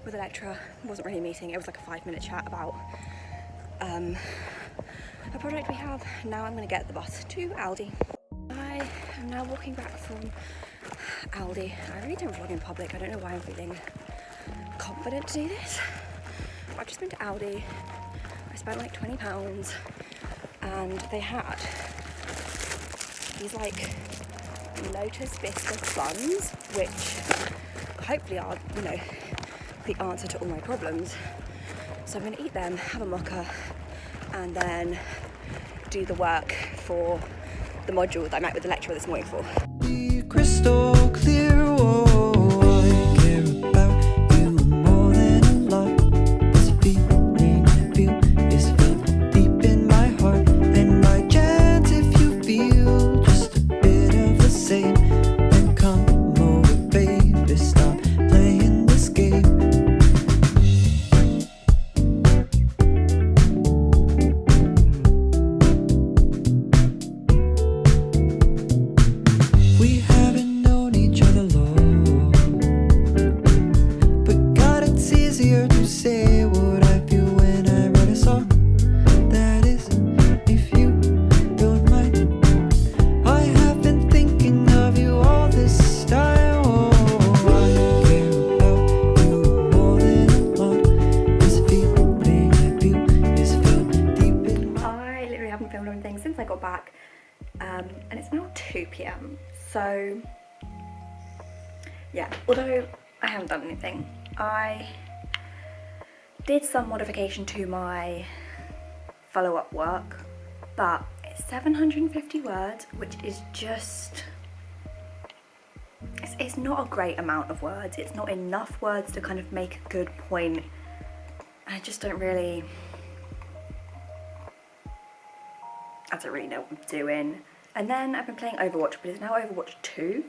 with a lecturer. It wasn't really a meeting, it was like a 5-minute chat about a project we have. Now I'm going to get the bus to Aldi. I am now walking back from Aldi. I really don't vlog in public, I don't know why I'm feeling confident to do this. I've just been to Aldi, I spent like £20 and they had these like Lotus biscuit buns, which hopefully are, you know, the answer to all my problems. So I'm going to eat them, have a mocha, and then do the work for the module that I met with the lecturer this morning for. Crystal clear, oh, I care about you more than a lot. This feeling I feel is felt deep in my heart, and my chance if you feel just a bit of the same, then come over, baby, stop playing this game. We haven't known each other long, but God, it's easier to say what I feel when I write a song. That is, if you don't mind. I have been thinking of you all this time. Oh, I care about you more than a lot. This feeling I feel is felt deep in my... I literally haven't filmed anything since I got back, and it's now 2 PM. So yeah, although I haven't done anything, I did some modification to my follow-up work, but it's 750 words, which is just, it's not a great amount of words. It's not enough words to kind of make a good point. I just don't really, I don't really know what I'm doing. And then I've been playing Overwatch, but it's now Overwatch 2.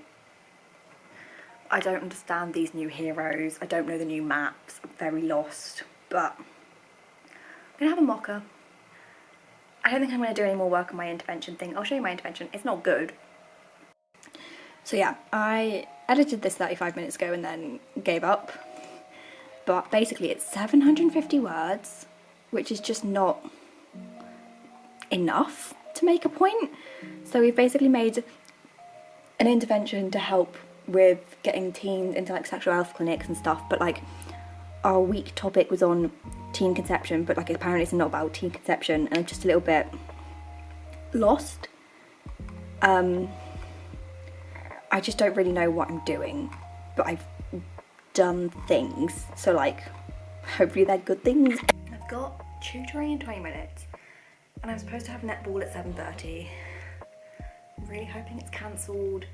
I don't understand these new heroes. I don't know the new maps. I'm very lost. But I'm going to have a mocha. I don't think I'm going to do any more work on my intervention thing. I'll show you my intervention. It's not good. So yeah, I edited this 35 minutes ago and then gave up. But basically it's 750 words, which is just not enough to make a point. So we've basically made an intervention to help with getting teens into like sexual health clinics and stuff, but like our week topic was on teen conception, but like apparently it's not about teen conception, and I'm just a little bit lost. I just don't really know what I'm doing, but I've done things, so like hopefully they're good things. I've got tutoring in 20 minutes and I'm supposed to have netball at 7:30. I'm really hoping it's cancelled.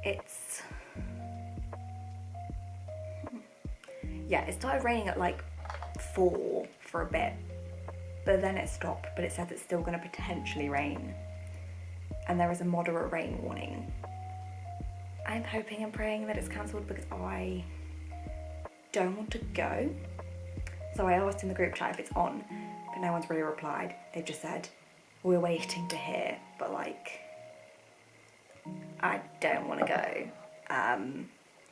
It's... yeah, it started raining at like 4 for a bit, but then it stopped, but it says it's still going to potentially rain. And there is a moderate rain warning. I'm hoping and praying that it's cancelled because I don't want to go. So I asked in the group chat if it's on, but no one's really replied. They've just said, we're waiting to hear, but like, I don't want to go.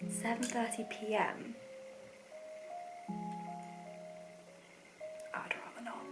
7:30 PM. I'd rather not.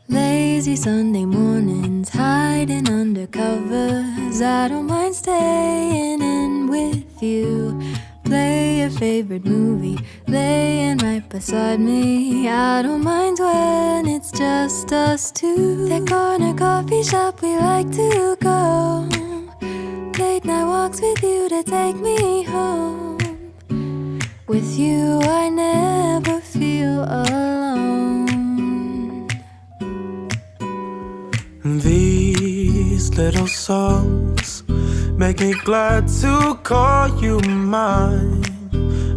Lazy Sunday mornings, hiding under covers. I don't mind staying in with you. Play your favorite movie, laying right beside me. I don't mind when it's just us two. That corner coffee shop we like to go. Late night walks with you to take me home. With you I never feel alone. These little songs make me glad to call you mine.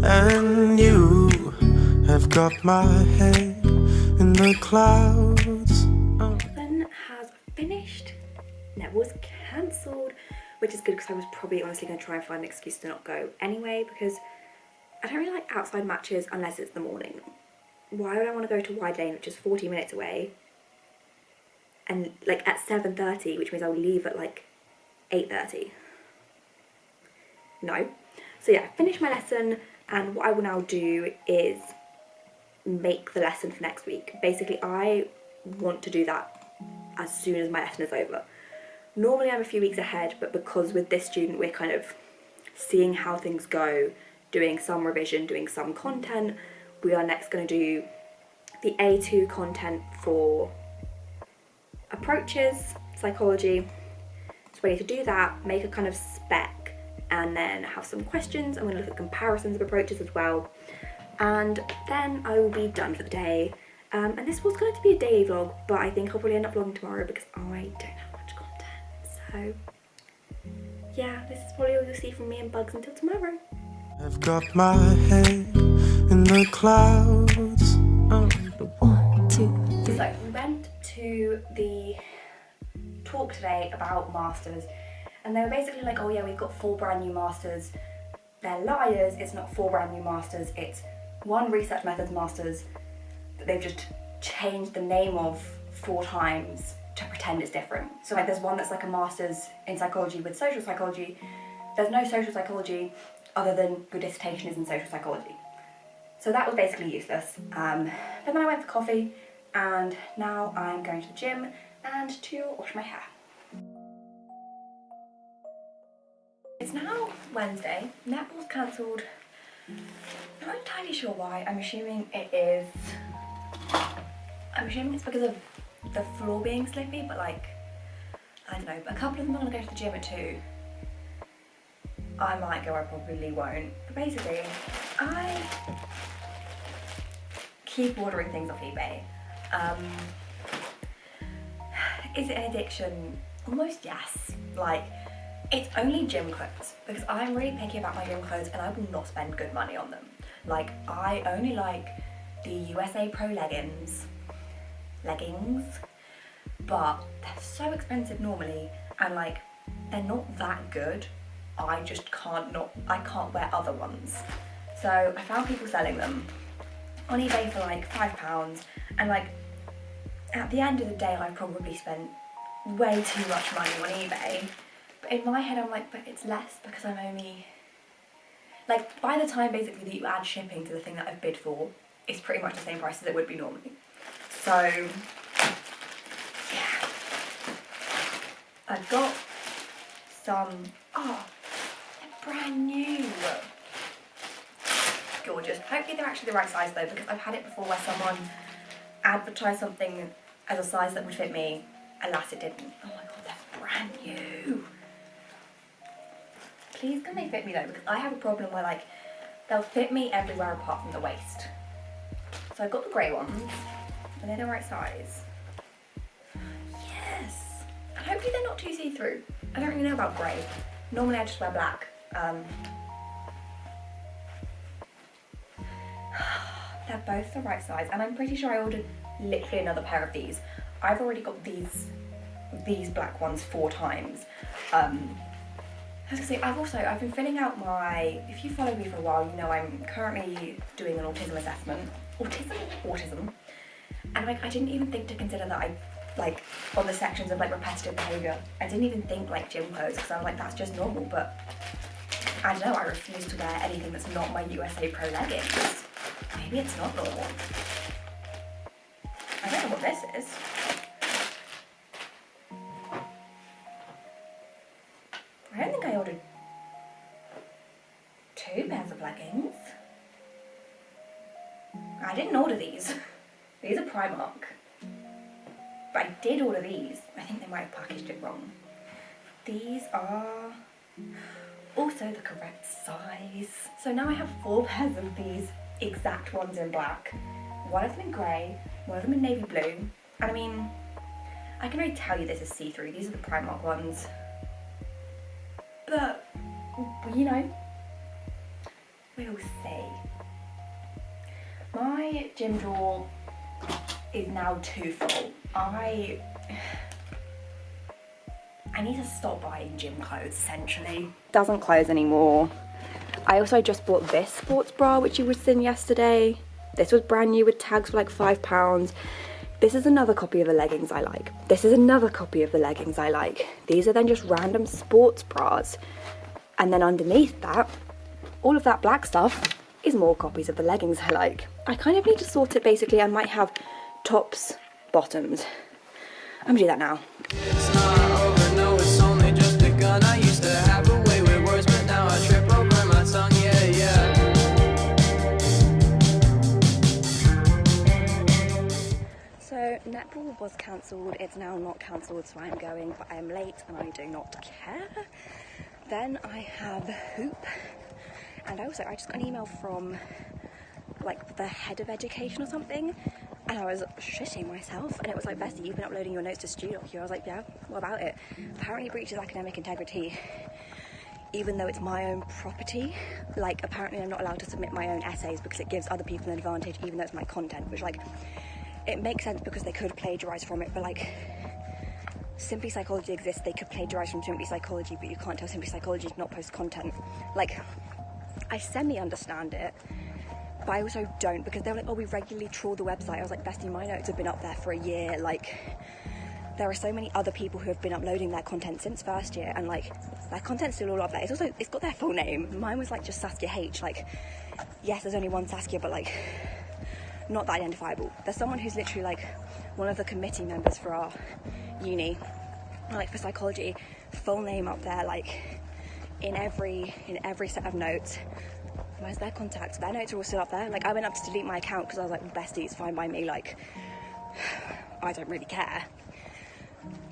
And you have got my head in the clouds. Then has finished. Netball's cancelled, which is good because I was probably honestly going to try and find an excuse to not go anyway, because I don't really like outside matches unless it's the morning. Why would I want to go to Wide Lane, which is 40 minutes away, and like at 7:30, which means I'll leave at like 8:30. No. So yeah, finish my lesson, and what I will now do is make the lesson for next week. Basically, I want to do that as soon as my lesson is over. Normally I'm a few weeks ahead, but because with this student we're kind of seeing how things go, doing some revision, doing some content, we are next going to do the A2 content for approaches, psychology. So we need to do that, make a kind of spec, and then have some questions. I'm going to look at comparisons of approaches as well. And then I will be done for the day. And this was going to be a daily vlog, but I think I'll probably end up vlogging tomorrow because I don't have much content. So yeah, this is probably all you'll see from me and Bugs until tomorrow. I've got my head in the clouds. Oh. 1, 2, 3. So we went to the talk today about masters, and they were basically like, oh yeah, we've got 4 brand new masters. They're liars, it's not 4 brand new masters, it's 1 research methods masters that they've just changed the name of 4 times to pretend it's different. So like there's one that's like a master's in psychology with social psychology. There's no social psychology other than your dissertation is in social psychology. So that was basically useless. But then I went for coffee, and now I'm going to the gym and to wash my hair. It's now Wednesday, netball's cancelled. Not entirely sure why. I'm assuming it's because of the floor being slippy, but like, I don't know. But a couple of them are gonna go to the gym at 2. I might go, I probably won't. But basically, I keep ordering things off eBay. Is it an addiction? Almost yes. Like, it's only gym clothes, because I'm really picky about my gym clothes and I will not spend good money on them. Like, I only like the USA Pro leggings, but they're so expensive normally, and like, they're not that good. I just I can't wear other ones. So I found people selling them on eBay for like £5, and like, at the end of the day I've probably spent way too much money on eBay. But in my head I'm like, but it's less because I'm only, like, by the time basically that you add shipping to the thing that I've bid for, it's pretty much the same price as it would be normally. So yeah, I've got some, oh, they're brand new. Gorgeous. Hopefully they're actually the right size though, because I've had it before where someone advertised something as a size that would fit me, alas it didn't. Oh my god, they're brand new. Please can they fit me though, because I have a problem where like, they'll fit me everywhere apart from the waist. So I've got the grey ones, and they're the right size. Yes! And hopefully they're not too see-through. I don't really know about grey. Normally I just wear black. They're both the right size, and I'm pretty sure I ordered literally another pair of these. I've already got these black ones 4 times. I was gonna say, I've been filling out my, if you follow me for a while, you know I'm currently doing an autism assessment. Autism. And like, I didn't even think to consider that I, like, on the sections of like repetitive behaviour, I didn't even think like gym clothes, because I was like, that's just normal, but I don't know, I refuse to wear anything that's not my USA Pro leggings. Maybe it's not normal. I don't know what this is. I don't think I ordered 2 pairs of leggings. I didn't order these. These are Primark. But I did order these. I think they might have packaged it wrong. These are also the correct size. So now I have 4 pairs of these exact ones in black. One of them in grey, one of them in navy blue. And I mean, I can already tell you this is see-through. These are the Primark ones. But, you know, we'll see. My gym drawer is now too full. I need to stop buying gym clothes, essentially. Doesn't close anymore. I also just bought this sports bra, which you would seen yesterday. This was brand new with tags for like £5. This is another copy of the leggings I like. This is another copy of the leggings I like. These are then just random sports bras. And then underneath that, all of that black stuff is more copies of the leggings I like. I kind of need to sort it basically. I might have tops, bottoms. I'm gonna do that now. It's not over, no, it's only just begun. I used to have a way with words, but now I trip over my tongue, yeah, yeah. So netball was cancelled, it's now not cancelled, so I'm going, but I am late and I do not care. Then I have hoop, and I just got an email from like the head of education or something, and I was shitting myself, and it was like, Bessie, you've been uploading your notes to StudoQ. I was like, yeah, what about it? Apparently breaches academic integrity, even though it's my own property. Like, apparently I'm not allowed to submit my own essays because it gives other people an advantage, even though it's my content, which, like, it makes sense because they could plagiarise from it, but like, Simply Psychology exists, they could plagiarise from Simply Psychology, but you can't tell Simply Psychology to not post content. Like, I semi-understand it, but I also don't, because they're like, oh, we regularly trawl the website. I was like, Bestie, my notes have been up there for a year. Like, there are so many other people who have been uploading their content since first year, and like, their content's still all up there. It's got their full name. Mine was like just Saskia H. Like, yes, there's only one Saskia, but like, not that identifiable. There's someone who's literally like one of the committee members for our uni, like for psychology, full name up there, like in every set of notes. Where's their contacts? Their notes are all still up there. Like, I went up to delete my account because I was like, well, Bestie, it's fine by me, like, I don't really care.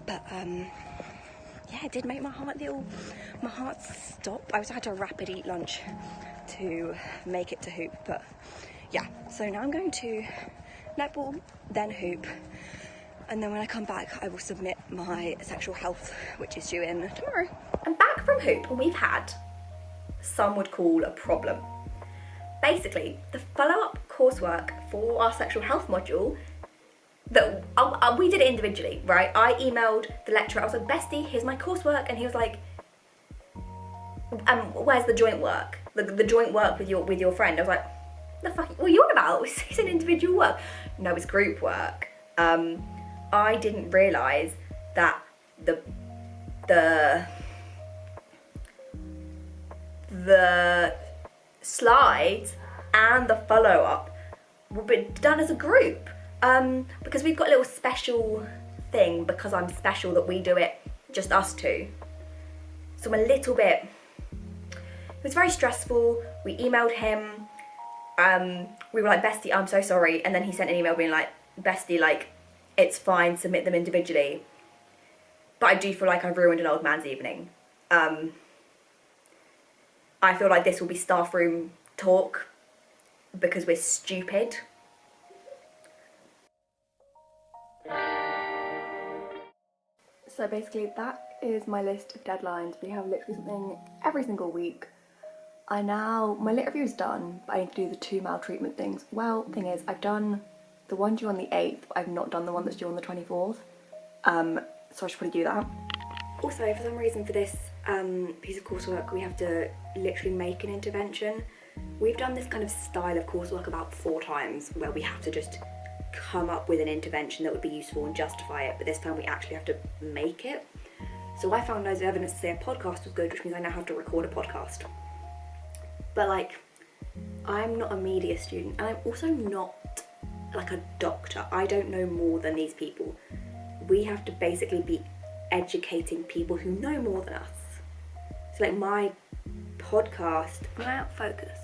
But yeah, it did make my heart stop. I also had to rapid eat lunch to make it to hoop, but yeah. So now I'm going to netball, then hoop, and then when I come back, I will submit my sexual health, which is due in tomorrow. I'm back from hoop, and we've had, some would call, a problem. Basically, the follow-up coursework for our sexual health module, that we did it individually, right? I emailed the lecturer, I was like, Bestie, here's my coursework, and he was like, where's the joint work? The joint work with your friend. I was like, the fuck, what are you on about? It's an individual work. No, it's group work. I didn't realise that the slides and the follow-up will be done as a group, because we've got a little special thing, because I'm special, that we do it just us two. So I'm a little bit, it was very stressful. We emailed him, we were like, Bestie, I'm so sorry, and then he sent an email being like, Bestie, like, it's fine, submit them individually, but I do feel like I've ruined an old man's evening. I feel like this will be staff room talk because we're stupid. So basically that is my list of deadlines. We have literally something every single week. My lit review is done, but I need to do the 2 maltreatment things. Well, thing is, I've done the one due on the 8th, but I've not done the one that's due on the 24th. So I should probably do that. Also, for some reason for this piece of coursework, we have to literally make an intervention. We've done this kind of style of coursework about 4 times, where we have to just come up with an intervention that would be useful and justify it, but this time we actually have to make it. So I found loads of evidence to say a podcast was good, which means I now have to record a podcast. But like, I'm not a media student, and I'm also not like a doctor. I don't know more than these people. We have to basically be educating people who know more than us. So like, my podcast, am I out of focus?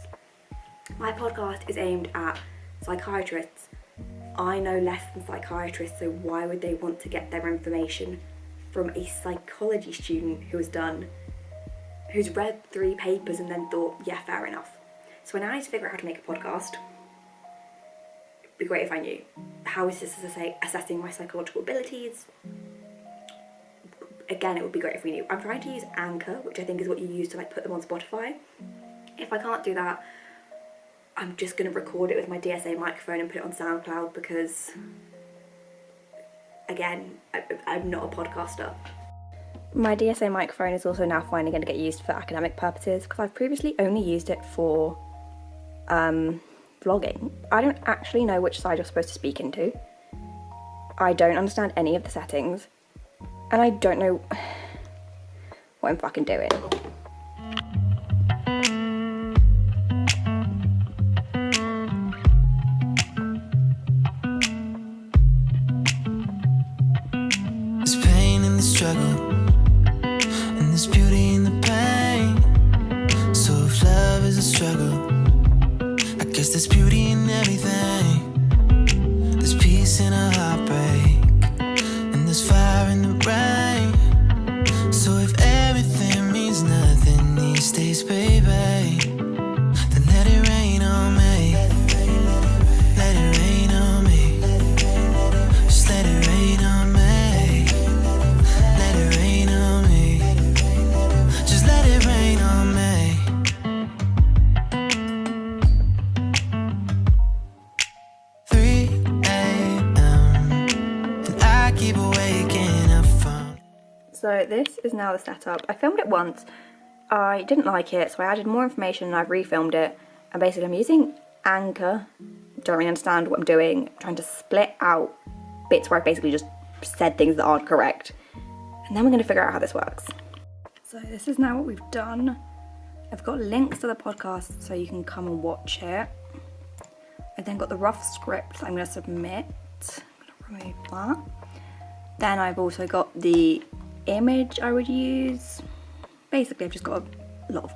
My podcast is aimed at psychiatrists. I know less than psychiatrists, so why would they want to get their information from a psychology student who's read 3 papers and then thought, yeah, fair enough. So I now need to figure out how to make a podcast. It'd be great if I knew. How is this assessing my psychological abilities? Again, it would be great if we knew. I'm trying to use Anchor, which I think is what you use to like put them on Spotify. If I can't do that, I'm just going to record it with my DSA microphone and put it on SoundCloud, because again, I'm not a podcaster. My DSA microphone is also now finally going to get used for academic purposes, because I've previously only used it for vlogging. I don't actually know which side you're supposed to speak into. I don't understand any of the settings, and I don't know what I'm fucking doing. There's pain in the struggle, and there's beauty in the pain. So if love is a struggle, I guess there's beauty in everything. There's peace in a heartbreak, and there's fire in the rain. So if everything means nothing these days, baby, then let it rain on me. Let it rain on me. Just let it rain on me. Let it rain on me. Just let it rain on me. 3 a.m. and I keep waking up from. So this is now the setup. I filmed it once, I didn't like it, so I added more information and I've refilmed it. And basically I'm using Anchor, don't really understand what I'm doing, I'm trying to split out bits where I basically just said things that aren't correct. And then we're gonna figure out how this works. So this is now what we've done. I've got links to the podcast so you can come and watch it. I've then got the rough script that I'm gonna submit. I'm gonna remove that. Then I've also got the image I would use. Basically I've just got a lot of